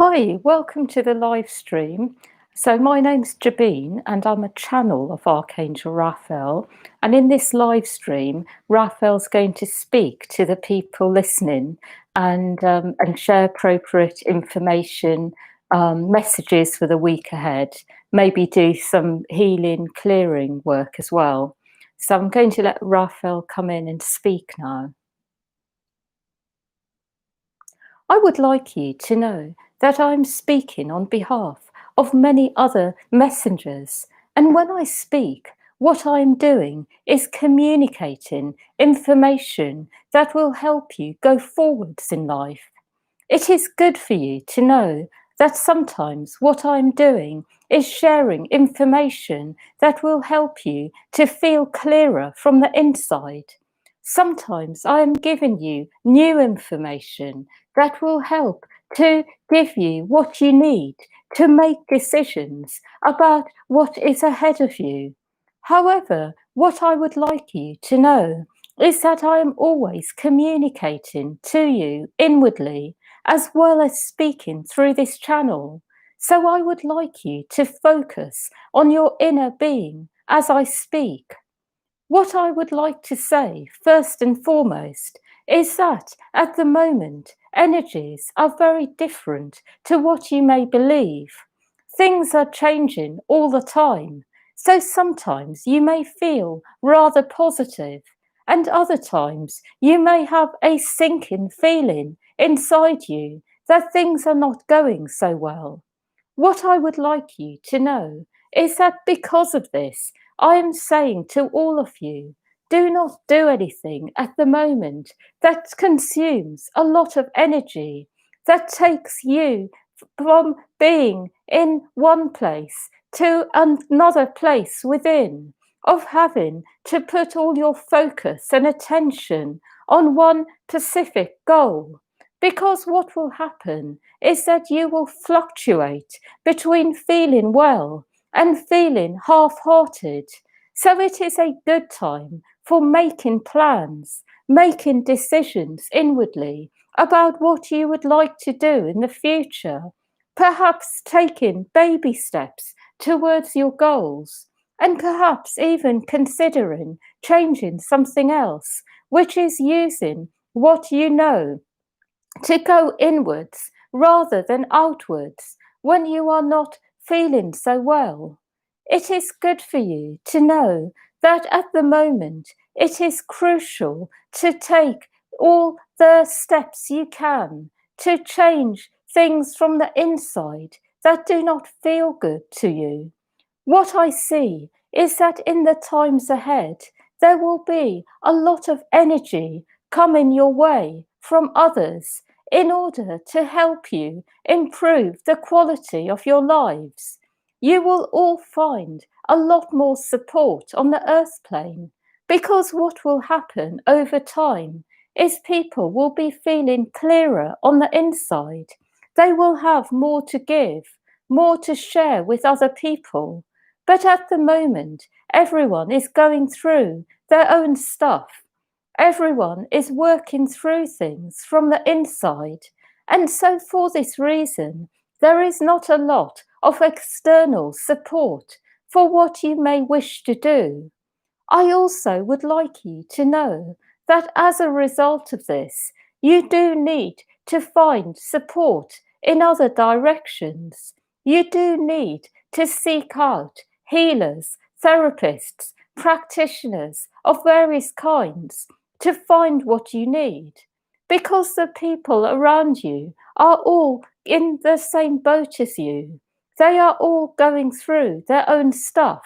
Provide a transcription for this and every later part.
Hi, welcome to the live stream. So my name's Jabine and I'm a channel of Archangel Raphael. And in this live stream, Raphael's going to speak to the people listening and share appropriate information, messages for the week ahead, maybe do some healing, clearing work as well. So I'm going to let Raphael come in and speak now. I would like you to know that I am speaking on behalf of many other messengers, and when I speak, what I am doing is communicating information that will help you go forwards in life. It is good for you to know that sometimes what I'm doing is sharing information that will help you to feel clearer from the inside. Sometimes I am giving you new information that will help to give you what you need to make decisions about what is ahead of you. However, what I would like you to know is that I am always communicating to you inwardly as well as speaking through this channel. So I would like you to focus on your inner being as I speak. What I would like to say, first and foremost, is that at the moment, energies are very different to what you may believe. Things are changing all the time, so sometimes you may feel rather positive, and other times you may have a sinking feeling inside you that things are not going so well. What I would like you to know is that because of this, I am saying to all of you, do not do anything at the moment that consumes a lot of energy, that takes you from being in one place to another place within, of having to put all your focus and attention on one specific goal. Because what will happen is that you will fluctuate between feeling well and feeling half-hearted. So it is a good time for making plans, making decisions inwardly about what you would like to do in the future, perhaps taking baby steps towards your goals, and perhaps even considering changing something else, which is using what you know to go inwards rather than outwards when you are not feeling so well. It is good for you to know that at the moment it is crucial to take all the steps you can to change things from the inside that do not feel good to you. What I see is that in the times ahead, there will be a lot of energy coming your way from others in order to help you improve the quality of your lives. You will all find a lot more support on the earth plane because what will happen over time is people will be feeling clearer on the inside. They will have more to give, more to share with other people. But at the moment, everyone is going through their own stuff. Everyone is working through things from the inside. And so, for this reason, there is not a lot of external support for what you may wish to do. I also would like you to know that as a result of this, you do need to find support in other directions. You do need to seek out healers, therapists, practitioners of various kinds to find what you need. Because the people around you are all in the same boat as you. They are all going through their own stuff.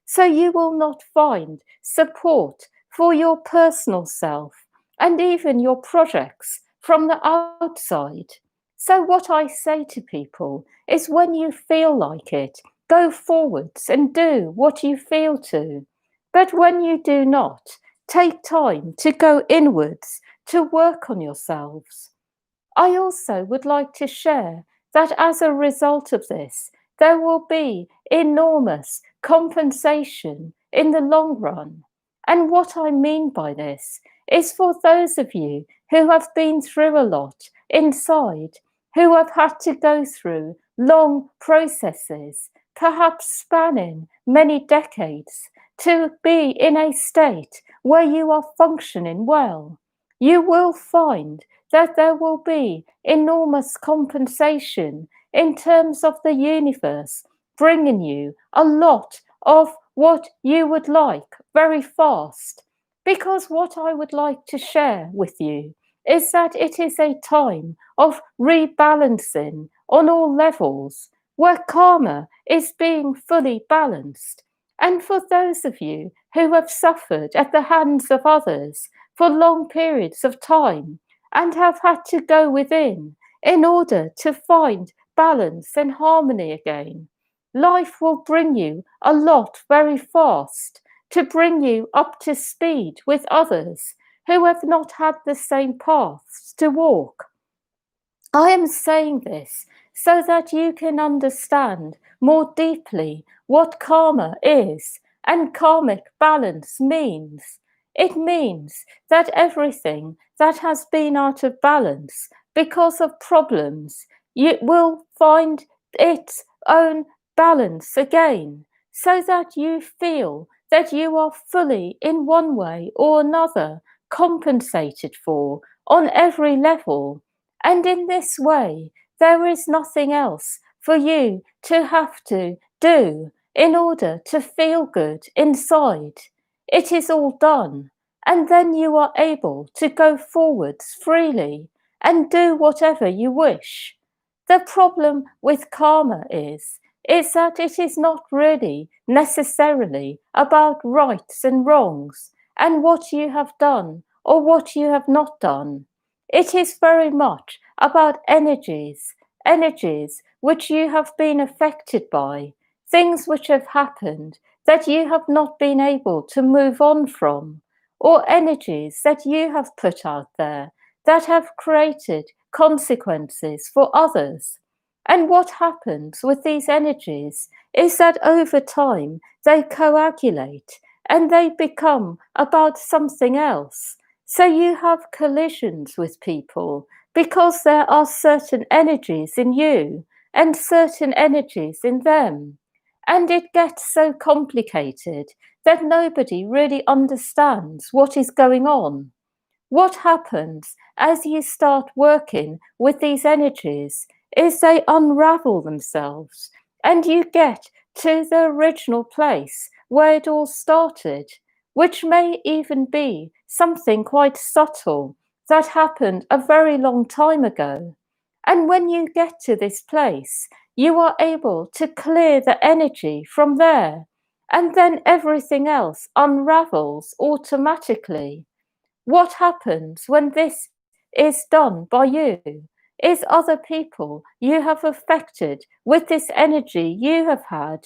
So you will not find support for your personal self and even your projects from the outside. So, what I say to people is when you feel like it, go forwards and do what you feel to. But when you do not, take time to go inwards to work on yourselves. I also would like to share that as a result of this, there will be enormous compensation in the long run. And what I mean by this is for those of you who have been through a lot inside, who have had to go through long processes, perhaps spanning many decades, to be in a state where you are functioning well, you will find that there will be enormous compensation in terms of the universe bringing you a lot of what you would like very fast. Because what I would like to share with you is that it is a time of rebalancing on all levels where karma is being fully balanced. And for those of you who have suffered at the hands of others for long periods of time and have had to go within in order to find balance and harmony again, life will bring you a lot very fast to bring you up to speed with others who have not had the same paths to walk. I am saying this so that you can understand more deeply what karma is and karmic balance means. It means that everything that has been out of balance because of problems, you will find its own balance again, so that you feel that you are fully, in one way or another, compensated for on every level. And in this way, there is nothing else for you to have to do in order to feel good inside. It is all done. And then you are able to go forwards freely and do whatever you wish. The problem with karma is that it is not really necessarily about rights and wrongs and what you have done or what you have not done. It is very much about energies which you have been affected by, things which have happened that you have not been able to move on from, or energies that you have put out there that have created consequences for others. And what happens with these energies is that over time they coagulate and they become about something else. So you have collisions with people because there are certain energies in you and certain energies in them. And it gets so complicated that nobody really understands what is going on. What happens as you start working with these energies is they unravel themselves and you get to the original place where it all started, which may even be something quite subtle that happened a very long time ago. And when you get to this place, you are able to clear the energy from there, and then everything else unravels automatically. What happens when this is done by you is other people you have affected with this energy you have had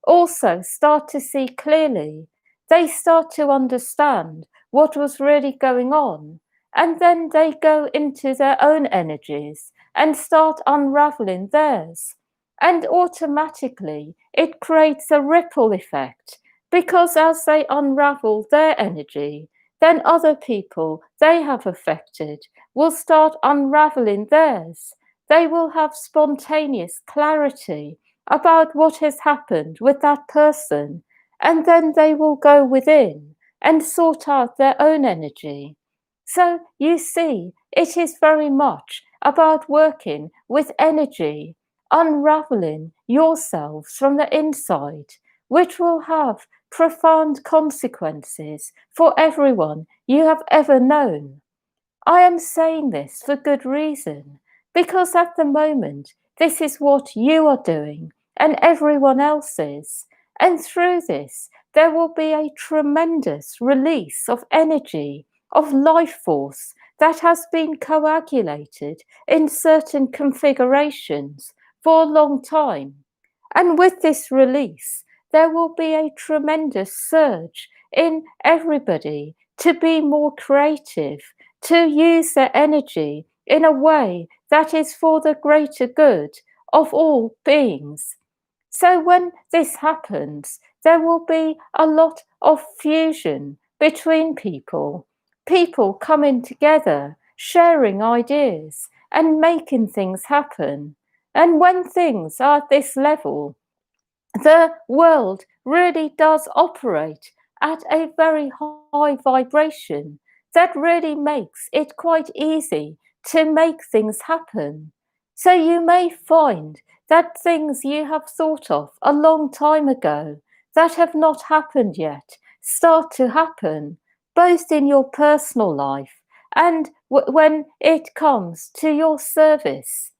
also start to see clearly. They start to understand what was really going on, and then they go into their own energies and start unraveling theirs. And automatically it creates a ripple effect, because as they unravel their energy, then other people they have affected will start unraveling theirs. They will have spontaneous clarity about what has happened with that person, and then they will go within and sort out their own energy. So you see, it is very much about working with energy, unraveling yourselves from the inside, which will have profound consequences for everyone you have ever known. I am saying this for good reason, because at the moment, this is what you are doing and everyone else is. And through this, there will be a tremendous release of energy, of life force that has been coagulated in certain configurations for a long time. And with this release, there will be a tremendous surge in everybody to be more creative, to use their energy in a way that is for the greater good of all beings. So when this happens, there will be a lot of fusion between people coming together, sharing ideas, and making things happen. And when things are at this level, the world really does operate at a very high vibration that really makes it quite easy to make things happen. So you may find that things you have thought of a long time ago that have not happened yet start to happen, both in your personal life and when it comes to your service.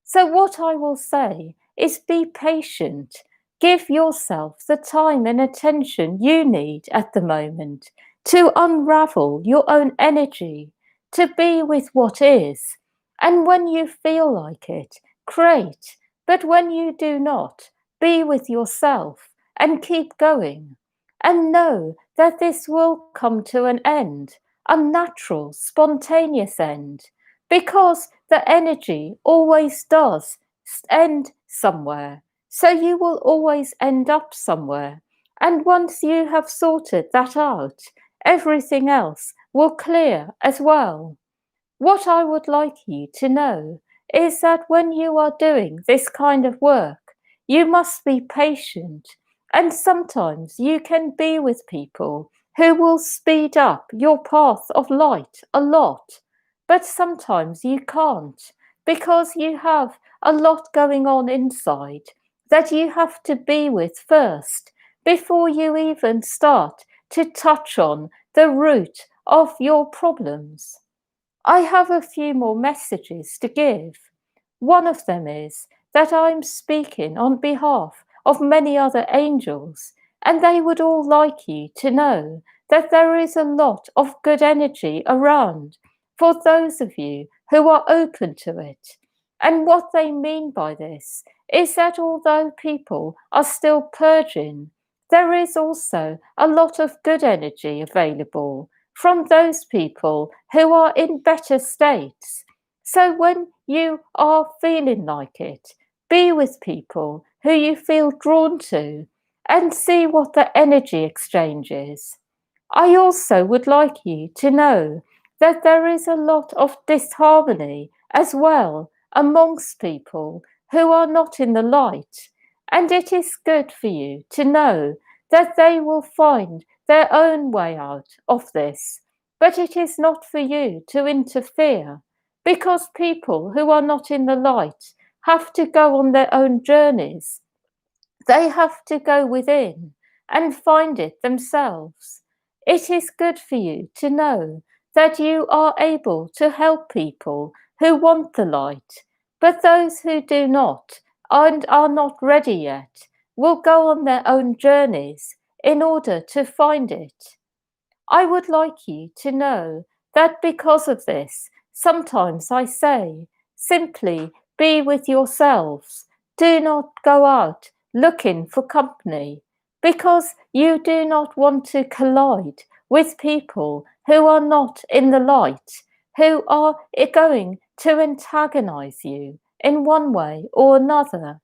So, what I will say is be patient. Give yourself the time and attention you need at the moment to unravel your own energy, to be with what is. And when you feel like it, great. But when you do not, be with yourself and keep going. And know that this will come to an end, a natural, spontaneous end, because the energy always does end somewhere. So you will always end up somewhere. And once you have sorted that out, everything else will clear as well. What I would like you to know is that when you are doing this kind of work, you must be patient. And sometimes you can be with people who will speed up your path of light a lot. But sometimes you can't because you have a lot going on inside that you have to be with first before you even start to touch on the root of your problems. I have a few more messages to give. One of them is that I'm speaking on behalf of many other angels, and they would all like you to know that there is a lot of good energy around for those of you who are open to it. And what they mean by this is that although people are still purging, there is also a lot of good energy available from those people who are in better states. So when you are feeling like it, be with people who you feel drawn to and see what the energy exchange is. I also would like you to know that there is a lot of disharmony as well amongst people who are not in the light. And it is good for you to know that they will find their own way out of this. But it is not for you to interfere because people who are not in the light have to go on their own journeys. They have to go within and find it themselves. It is good for you to know that you are able to help people who want the light, but those who do not and are not ready yet will go on their own journeys in order to find it. I would like you to know that because of this, sometimes I say, simply be with yourselves. Do not go out looking for company because you do not want to collide with people who are not in the light, who are going to antagonize you in one way or another.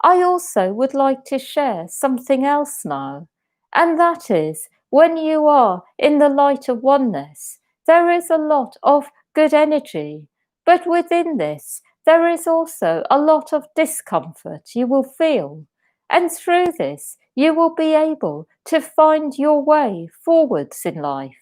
I also would like to share something else now, and that is when you are in the light of oneness, there is a lot of good energy, but within this, there is also a lot of discomfort you will feel. And through this, you will be able to find your way forwards in life,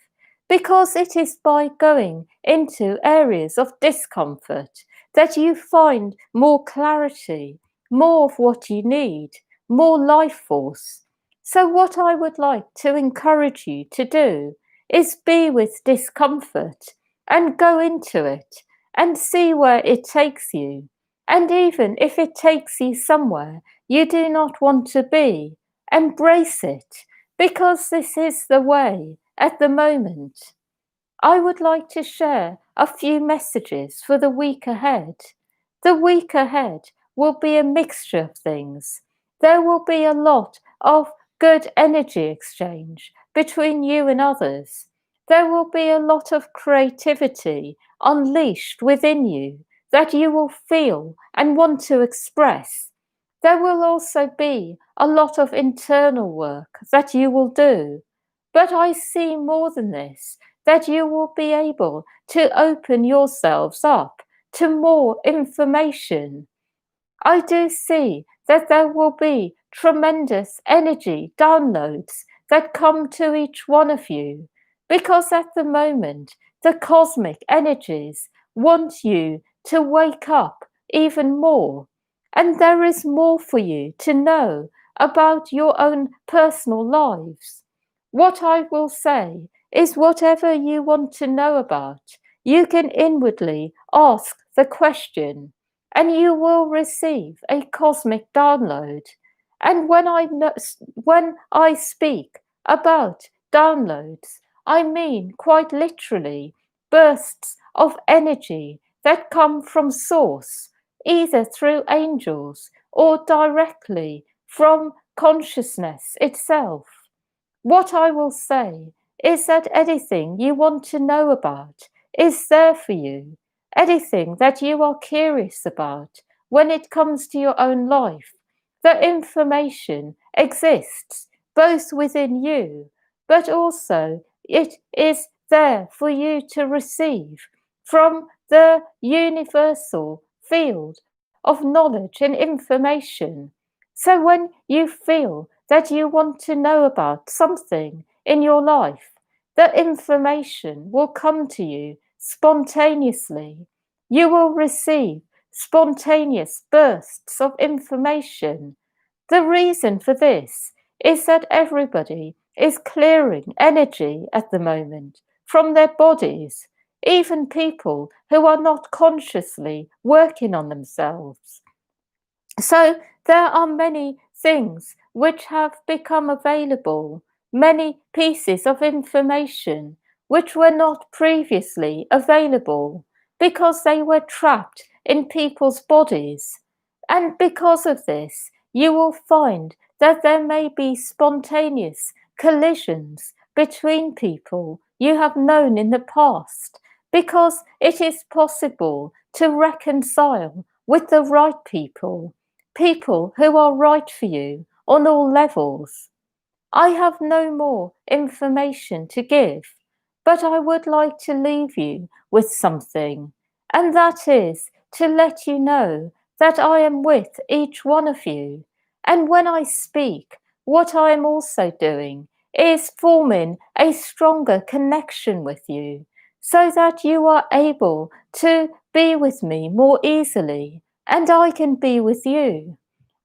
because it is by going into areas of discomfort that you find more clarity, more of what you need, more life force. So, what I would like to encourage you to do is be with discomfort and go into it and see where it takes you. And even if it takes you somewhere you do not want to be, embrace it because this is the way at the moment. I would like to share a few messages for the week ahead. The week ahead will be a mixture of things. There will be a lot of good energy exchange between you and others. There will be a lot of creativity unleashed within you that you will feel and want to express. There will also be a lot of internal work that you will do. But I see more than this, that you will be able to open yourselves up to more information. I do see that there will be tremendous energy downloads that come to each one of you, because at the moment, the cosmic energies want you to wake up even more. And there is more for you to know about your own personal lives. What I will say is whatever you want to know about, you can inwardly ask the question and you will receive a cosmic download. And when I speak about downloads, I mean quite literally bursts of energy that come from source, either through angels or directly from consciousness itself. What I will say is that anything you want to know about is there for you. Anything that you are curious about when it comes to your own life, the information exists both within you, but also it is there for you to receive from the universal field of knowledge and information. So when you feel that you want to know about something in your life, the information will come to you spontaneously. You will receive spontaneous bursts of information. The reason for this is that everybody is clearing energy at the moment from their bodies, even people who are not consciously working on themselves. So there are many things which have become available, many pieces of information which were not previously available because they were trapped in people's bodies. And because of this, you will find that there may be spontaneous collisions between people you have known in the past, because it is possible to reconcile with the right people, people who are right for you on all levels. I have no more information to give, but I would like to leave you with something, and that is to let you know that I am with each one of you. And when I speak, what I am also doing is forming a stronger connection with you, so that you are able to be with me more easily, and I can be with you.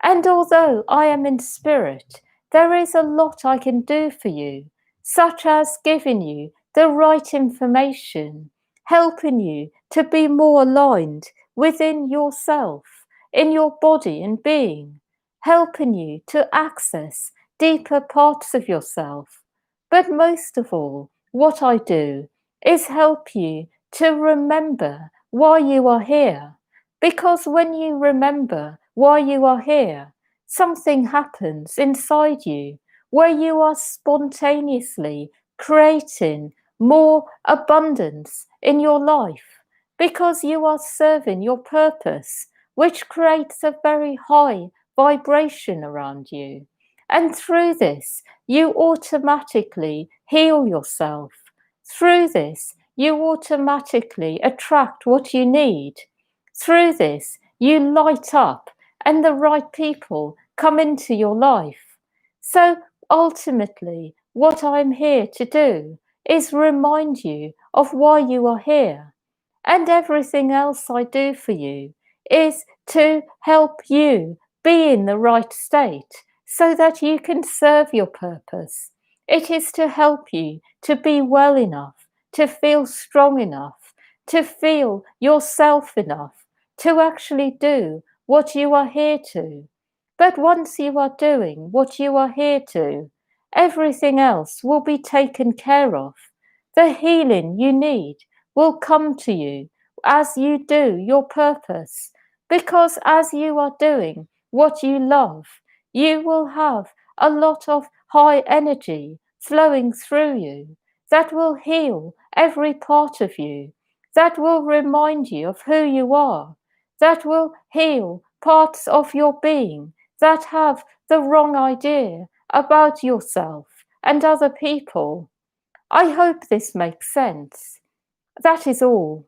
And although I am in spirit, there is a lot I can do for you, such as giving you the right information, helping you to be more aligned within yourself, in your body and being, helping you to access deeper parts of yourself. But most of all, what I do is help you to remember why you are here. Because when you remember why you are here, something happens inside you where you are spontaneously creating more abundance in your life because you are serving your purpose, which creates a very high vibration around you. And through this, you automatically heal yourself. Through this, you automatically attract what you need. Through this, you light up and the right people come into your life. So ultimately, what I'm here to do is remind you of why you are here. And everything else I do for you is to help you be in the right state so that you can serve your purpose. It is to help you to be well enough, to feel strong enough, to feel yourself enough, to actually do what you are here to. But once you are doing what you are here to, everything else will be taken care of. The healing you need will come to you as you do your purpose. Because as you are doing what you love, you will have a lot of high energy flowing through you that will heal every part of you, that will remind you of who you are, that will heal parts of your being that have the wrong idea about yourself and other people. I hope this makes sense. That is all.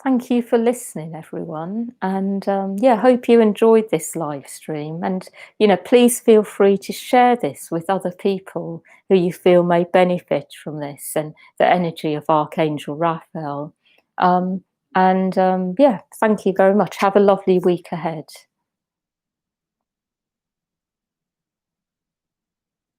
Thank you for listening, everyone. And yeah, hope you enjoyed this live stream. And, please feel free to share this with other people who you feel may benefit from this and the energy of Archangel Raphael. Yeah, thank you very much. Have a lovely week ahead.